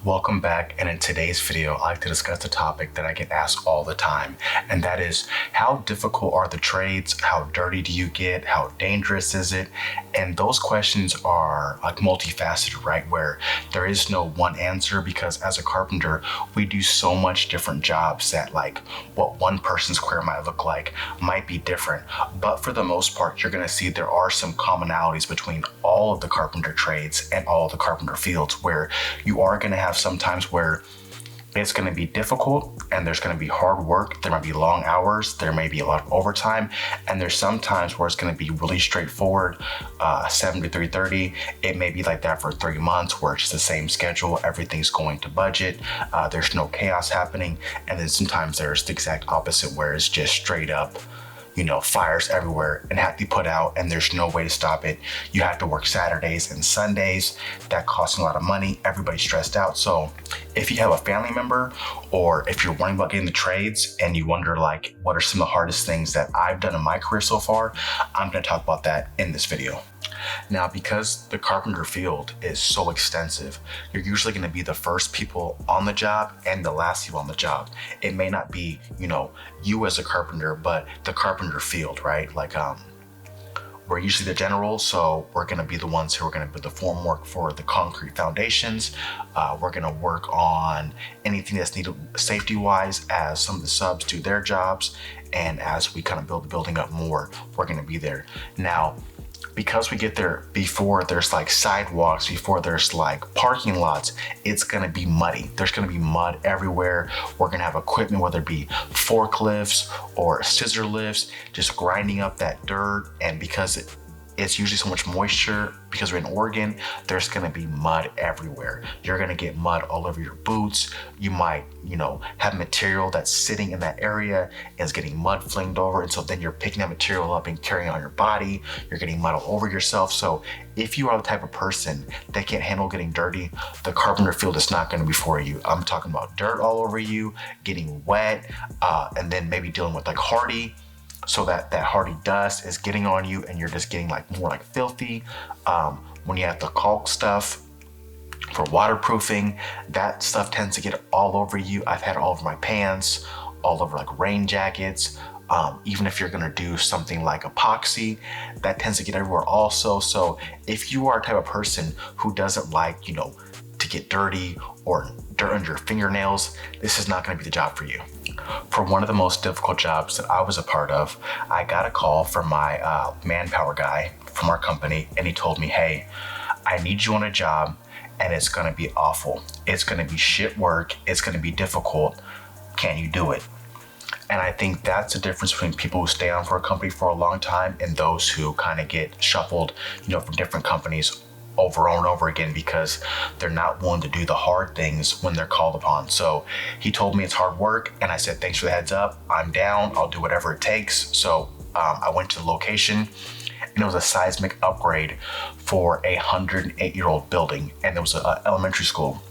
Welcome back, and in today's video, I'd like to discuss a topic that I get asked all the time, and that is how difficult are the trades? How dirty do you get? How dangerous is it? And those questions are like multifaceted, right? Where there is no one answer, because as a carpenter, we do so much different jobs that like what one person's career might look like might be different. But for the most part, you're gonna see there are some commonalities between all of the carpenter trades and all of the carpenter fields, where you are gonna have sometimes where it's going to be difficult and there's going to be hard work. There might be long hours. There may be a lot of overtime. And there's some times where it's going to be really straightforward, 7 to 3:30. It may be like that for 3 months where it's the same schedule. Everything's going to budget. There's no chaos happening. And then sometimes there's the exact opposite where it's just straight up fires everywhere and have to be put out and there's no way to stop it. You have to work Saturdays and Sundays. That costs a lot of money. Everybody's stressed out. So if you have a family member or if you're wondering about getting the trades and you wonder like, what are some of the hardest things that I've done in my career so far? I'm going to talk about that in this video. Now, because the carpenter field is so extensive, you're usually going to be the first people on the job and the last people on the job. It may not be, you as a carpenter, but the carpenter field, right? Like, we're usually the generals, so we're going to be the ones who are going to put the formwork for the concrete foundations. We're going to work on anything that's needed safety-wise as some of the subs do their jobs. And as we kind of build the building up more, we're going to be there. Now, because we get there before there's like sidewalks, before there's like parking lots, it's gonna be muddy. There's gonna be mud everywhere. We're gonna have equipment, whether it be forklifts or scissor lifts, just grinding up that dirt. And because it's usually so much moisture, because we're in Oregon, there's gonna be mud everywhere. You're gonna get mud all over your boots. You might, have material that's sitting in that area and is getting mud flinged over. And so then you're picking that material up and carrying it on your body. You're getting mud all over yourself. So if you are the type of person that can't handle getting dirty, the carpenter field is not gonna be for you. I'm talking about dirt all over you, getting wet, and then maybe dealing with like hardy. So that hardy dust is getting on you and you're just getting like more like filthy. When you have the caulk stuff for waterproofing, that stuff tends to get all over you. I've had it all over my pants, all over like rain jackets. Even if you're gonna do something like epoxy, that tends to get everywhere also. So if you are a type of person who doesn't like, to get dirty or dirt under your fingernails, this is not gonna be the job for you. For one of the most difficult jobs that I was a part of, I got a call from my manpower guy from our company, and he told me, hey, I need you on a job and it's gonna be awful. It's gonna be shit work. It's gonna be difficult. Can you do it? And I think that's the difference between people who stay on for a company for a long time and those who kind of get shuffled, from different companies over and over again because they're not willing to do the hard things when they're called upon. So he told me it's hard work, and I said, thanks for the heads up. I'm down. I'll do whatever it takes. So I went to the location, and it was a seismic upgrade for a 108-year-old building, and it was an elementary school.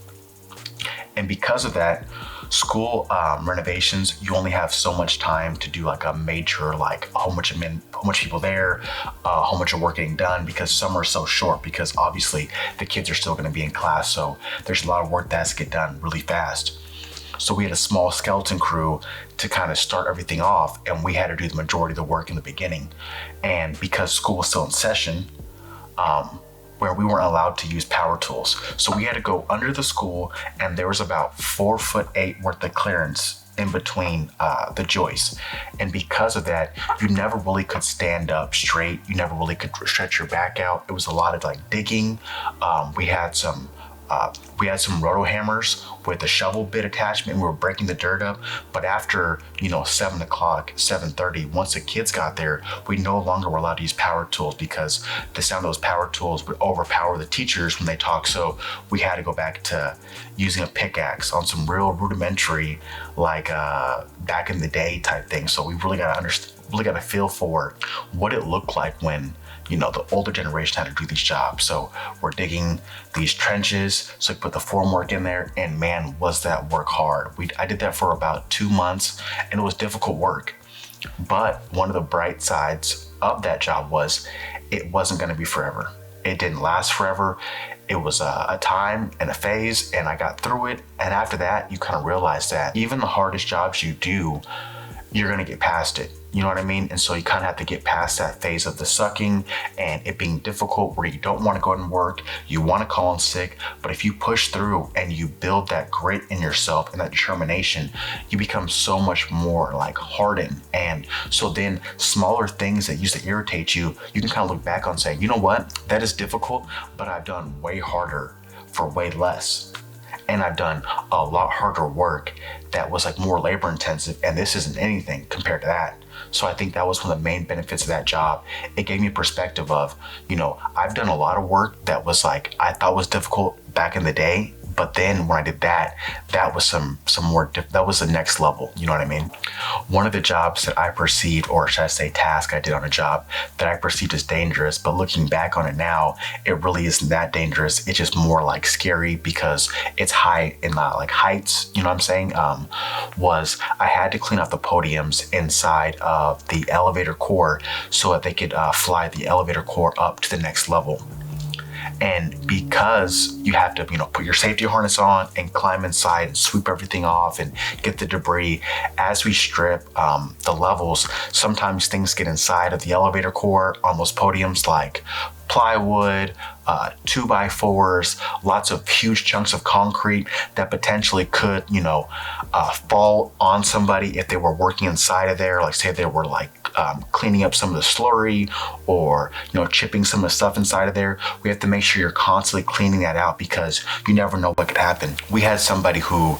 And because of that, school renovations, you only have so much time to do like a major, like how much people there, how much of work getting done, because some are so short because obviously the kids are still going to be in class. So there's a lot of work that has to get done really fast. So we had a small skeleton crew to kind of start everything off, and we had to do the majority of the work in the beginning. And because school was still in session, where we weren't allowed to use power tools. So we had to go under the school, and there was about 4'8" worth of clearance in between the joists. And because of that, you never really could stand up straight. You never really could stretch your back out. It was a lot of like digging. We had some roto hammers with a shovel bit attachment, and we were breaking the dirt up. But after 7 o'clock, 7:30, once the kids got there, we no longer were allowed to use power tools because the sound of those power tools would overpower the teachers when they talk. So we had to go back to using a pickaxe on some real rudimentary, like back in the day type thing. So we really got to feel for what it looked like when the older generation had to do these jobs. So we're digging these trenches, so we put the formwork in there, and man, was that work hard. I did that for about 2 months, and it was difficult work. But one of the bright sides of that job was it wasn't going to be forever. It didn't last forever. It was a time and a phase, and I got through it. And after that, you kind of realize that even the hardest jobs you do, you're going to get past it. You know what I mean? And so you kind of have to get past that phase of the sucking and it being difficult where you don't want to go and work, you want to call in sick. But if you push through and you build that grit in yourself and that determination, you become so much more like hardened. And so then smaller things that used to irritate you, you can kind of look back on and say, you know what? That is difficult, but I've done way harder for way less. And I've done a lot harder work that was like more labor intensive, and this isn't anything compared to that. So I think that was one of the main benefits of that job. It gave me a perspective of, I've done a lot of work that was like, I thought was difficult back in the day. But then when I did that, that was that was the next level. You know what I mean? One of the jobs that I perceived, or should I say task I did on a job that I perceived as dangerous, but looking back on it now, it really isn't that dangerous. It's just more like scary because it's high in like heights, you know what I'm saying? Was I had to clean up the podiums inside of the elevator core so that they could fly the elevator core up to the next level. And because you have to, put your safety harness on and climb inside and sweep everything off and get the debris, as we strip the levels, sometimes things get inside of the elevator core on those podiums like plywood, 2x4s, lots of huge chunks of concrete that potentially could, fall on somebody if they were working inside of there. Like say they were like cleaning up some of the slurry or, chipping some of the stuff inside of there. We have to make sure you're constantly cleaning that out because you never know what could happen. We had somebody who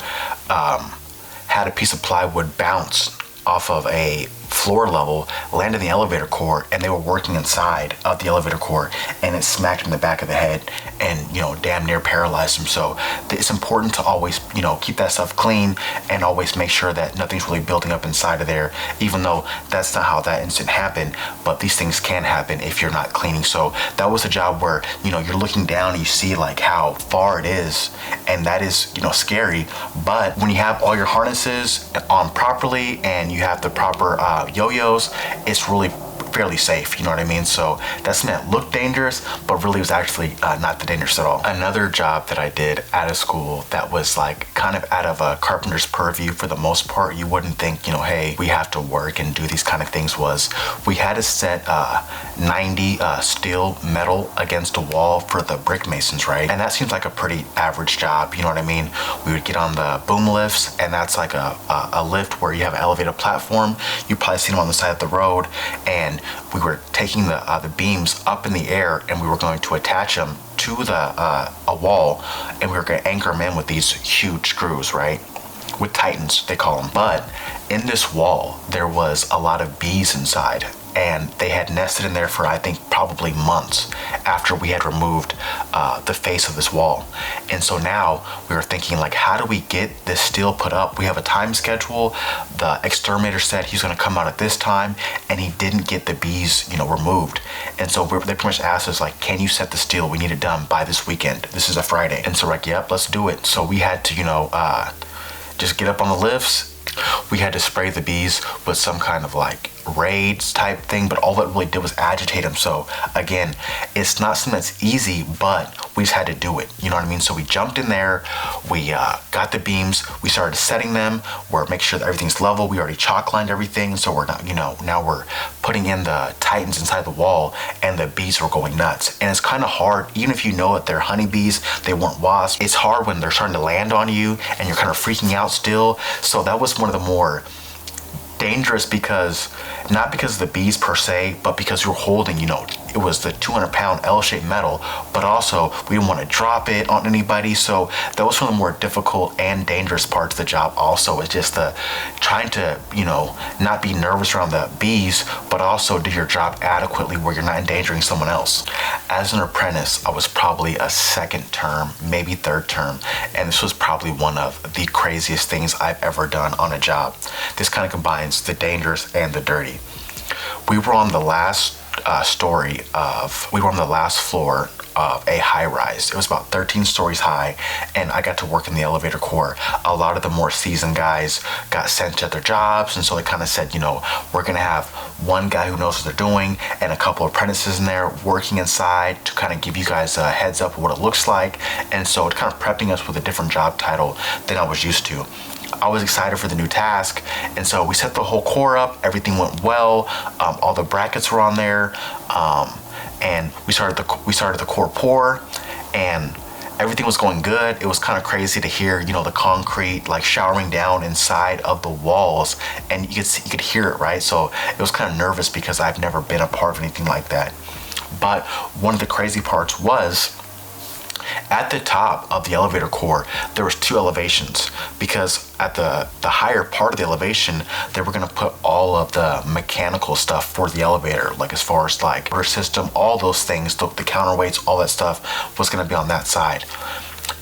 had a piece of plywood bounce off of a floor level, landed in the elevator core, and they were working inside of the elevator core, and it smacked him in the back of the head and damn near paralyzed him. So it's important to always keep that stuff clean and always make sure that nothing's really building up inside of there, even though that's not how that incident happened. But these things can happen if you're not cleaning. So that was a job where you're looking down and you see like how far it is, and that is scary. But when you have all your harnesses on properly and you have the proper yo-yos, it's really fairly safe, you know what I mean? So that's something that looked dangerous, but really was actually not that dangerous at all. Another job that I did out of school that was like kind of out of a carpenter's purview for the most part, you wouldn't think, hey, we have to work and do these kind of things, was we had to set 90 steel metal against a wall for the brick masons, right? And that seems like a pretty average job, you know what I mean? We would get on the boom lifts, and that's like a lift where you have an elevated platform. You probably seen them on the side of the road, and we were taking the beams up in the air, and we were going to attach them to a wall, and we were going to anchor them in with these huge screws, right? With Titans, they call them. But in this wall, there was a lot of bees inside, and they had nested in there for, I think, probably months after we had removed the face of this wall. And so now we were thinking, like, how do we get this steel put up? We have a time schedule. The exterminator said he's going to come out at this time, and he didn't get the bees, removed. And so they pretty much asked us, like, can you set the steel? We need it done by this weekend. This is a Friday. And so we're like, yep, let's do it. So we had to, just get up on the lifts. We had to spray the bees with some kind of like raids type thing, but all that really did was agitate them. So again, it's not something that's easy, but we just had to do it. You know what I mean? So we jumped in there, we got the beams, we started setting them, we're making sure that everything's level. We already chalk lined everything, so we're not, now we're putting in the Titans inside the wall, and the bees were going nuts. And it's kind of hard, even if you know that they're honeybees, they weren't wasps. It's hard when they're starting to land on you and you're kind of freaking out still. So that was one of the more dangerous, because not because of the bees per se, but because you're holding, it was the 200-pound L-shaped metal, but also we didn't want to drop it on anybody. So that was one of the more difficult and dangerous parts of the job. Also, is just the trying to, not be nervous around the bees, but also do your job adequately where you're not endangering someone else. As an apprentice, I was probably a second term, maybe third term, and this was probably one of the craziest things I've ever done on a job. This kind of combines the dangerous and the dirty. We were on the last floor of a high rise. It was about 13 stories high, and I got to work in the elevator core. A lot of the more seasoned guys got sent to their jobs, and so they kind of said, we're gonna have one guy who knows what they're doing and a couple of apprentices in there working inside to kind of give you guys a heads up of what it looks like. And so it kind of prepping us with a different job title than I was used to. I was excited for the new task, and so we set the whole core up. Everything went well. All the brackets were on there, and we started the core pour, and everything was going good. It was kind of crazy to hear, the concrete like showering down inside of the walls, and you could hear it, right? So it was kind of nervous because I've never been a part of anything like that. But one of the crazy parts was, at the top of the elevator core, there was 2 elevations, because at the higher part of the elevation, they were going to put all of the mechanical stuff for the elevator, like as far as like motor system, all those things, the counterweights, all that stuff was going to be on that side.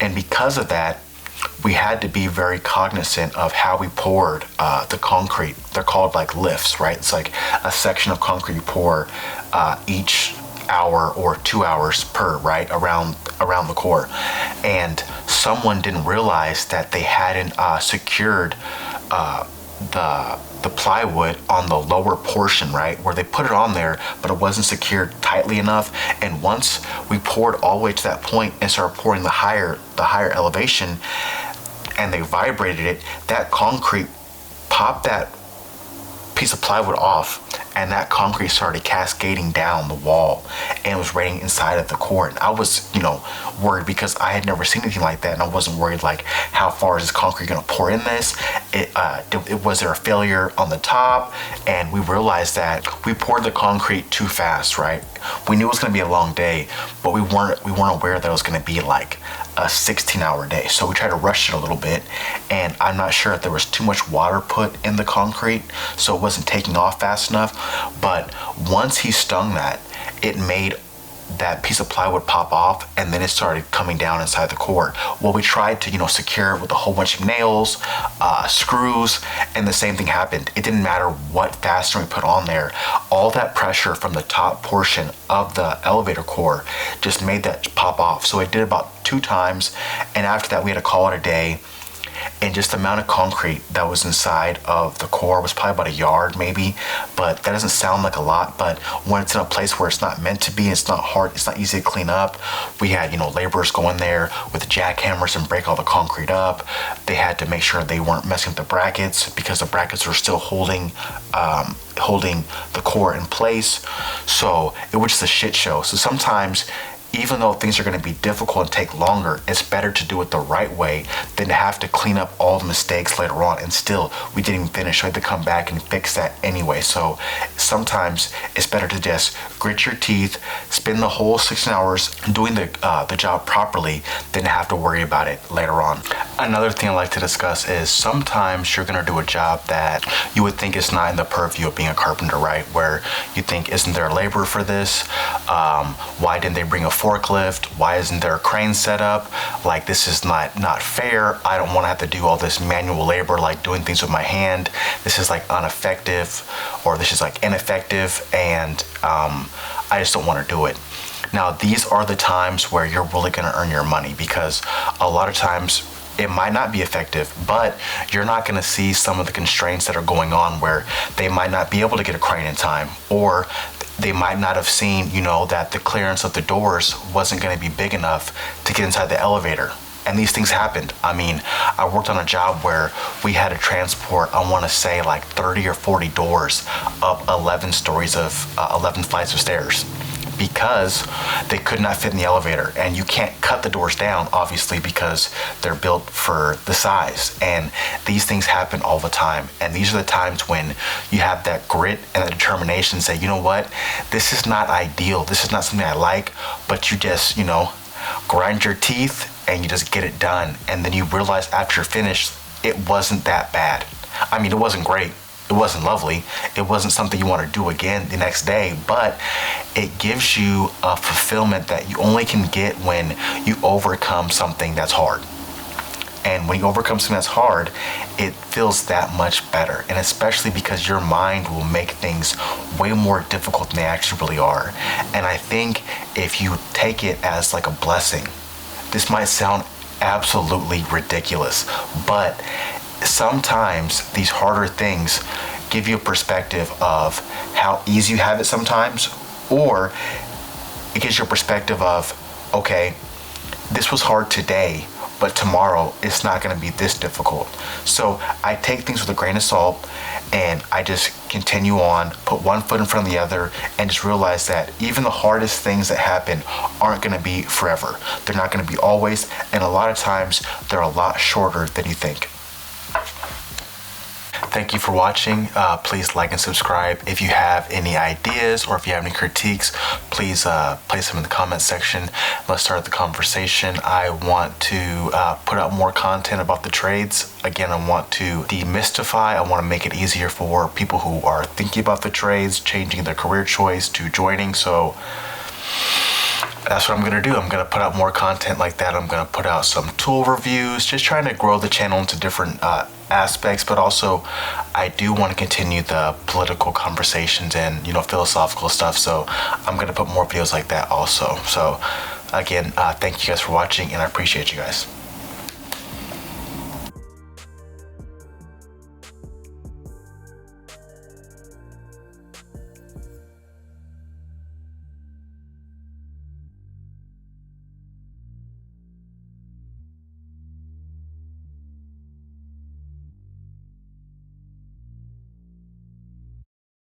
And because of that, we had to be very cognizant of how we poured the concrete. They're called like lifts, right? It's like a section of concrete you pour each hour or 2 hours per, right, around the core. And someone didn't realize that they hadn't secured the plywood on the lower portion, right, where they put it on there, but it wasn't secured tightly enough. And once we poured all the way to that point and started pouring the higher elevation, and they vibrated it, that concrete popped that piece of plywood off, and that concrete started cascading down the wall and was raining inside of the core. And I was, worried because I had never seen anything like that, and I wasn't worried like, how far is this concrete going to pour in this? Was there a failure on the top? And we realized that we poured the concrete too fast, right? We knew it was going to be a long day, but we weren't aware that it was going to be like a 16-hour day. So we tried to rush it a little bit, and I'm not sure if there was too much water put in the concrete, so it wasn't taking off fast enough. But once he stung that, it made that piece of plywood pop off, and then it started coming down inside the core. Well, we tried to secure it with a whole bunch of nails, screws, and the same thing happened. It didn't matter what fastener we put on there. All that pressure from the top portion of the elevator core just made that pop off. So it did about 2 times, and after that we had to call it a day. And just the amount of concrete that was inside of the core was probably about a yard maybe, but that doesn't sound like a lot. But when it's in a place where it's not meant to be, it's not hard, it's not easy to clean up. We had laborers go in there with jackhammers and break all the concrete up. They had to make sure they weren't messing with the brackets, because the brackets were still holding the core in place. So it was just a shit show. So sometimes, even though things are going to be difficult and take longer, it's better to do it the right way than to have to clean up all the mistakes later on. And still, we didn't even finish. So we had to come back and fix that anyway. So sometimes it's better to just grit your teeth, spend the whole 16 hours doing the job properly than to have to worry about it later on. Another thing I'd like to discuss is sometimes you're going to do a job that you would think is not in the purview of being a carpenter, right? Where you think, isn't there labor for this? Why didn't they bring a forklift? Why isn't there a crane set up? Like, this is not fair. I don't want to have to do all this manual labor, like doing things with my hand. This is like ineffective, and I just don't want to do it. Now, these are the times where you're really going to earn your money, because a lot of times it might not be effective, but you're not going to see some of the constraints that are going on, where they might not be able to get a crane in time, or they might not have seen, that the clearance of the doors wasn't going to be big enough to get inside the elevator. And these things happened. I mean, I worked on a job where we had to transport, I want to say like 30 or 40 doors up 11 stories of 11 flights of stairs, because they could not fit in the elevator. And you can't cut the doors down, obviously, because they're built for the size. And these things happen all the time. And these are the times when you have that grit and that determination to say, you know what, this is not ideal, this is not something I like, but you just, grind your teeth and you just get it done. And then you realize after you're finished, it wasn't that bad. I mean, it wasn't great. It wasn't lovely. It wasn't something you want to do again the next day, but it gives you a fulfillment that you only can get when you overcome something that's hard. And when you overcome something that's hard, it feels that much better. And especially because your mind will make things way more difficult than they actually really are. And I think if you take it as like a blessing, this might sound absolutely ridiculous, but sometimes these harder things give you a perspective of how easy you have it sometimes, or it gives you a perspective of, okay, this was hard today, but tomorrow it's not going to be this difficult. So I take things with a grain of salt, and I just continue on, put one foot in front of the other, and just realize that even the hardest things that happen aren't going to be forever. They're not going to be always, and a lot of times they're a lot shorter than you think. Thank you for watching. Please like and subscribe. If you have any ideas or if you have any critiques, please place them in the comment section. Let's start the conversation. I want to put out more content about the trades. Again, I want to demystify. I want to make it easier for people who are thinking about the trades, changing their career choice to joining. So that's what I'm going to do. I'm going to put out more content like that. I'm going to put out some tool reviews, just trying to grow the channel into different aspects, but also I do want to continue the political conversations and, philosophical stuff. So I'm going to put more videos like that also. So again, thank you guys for watching, and I appreciate you guys.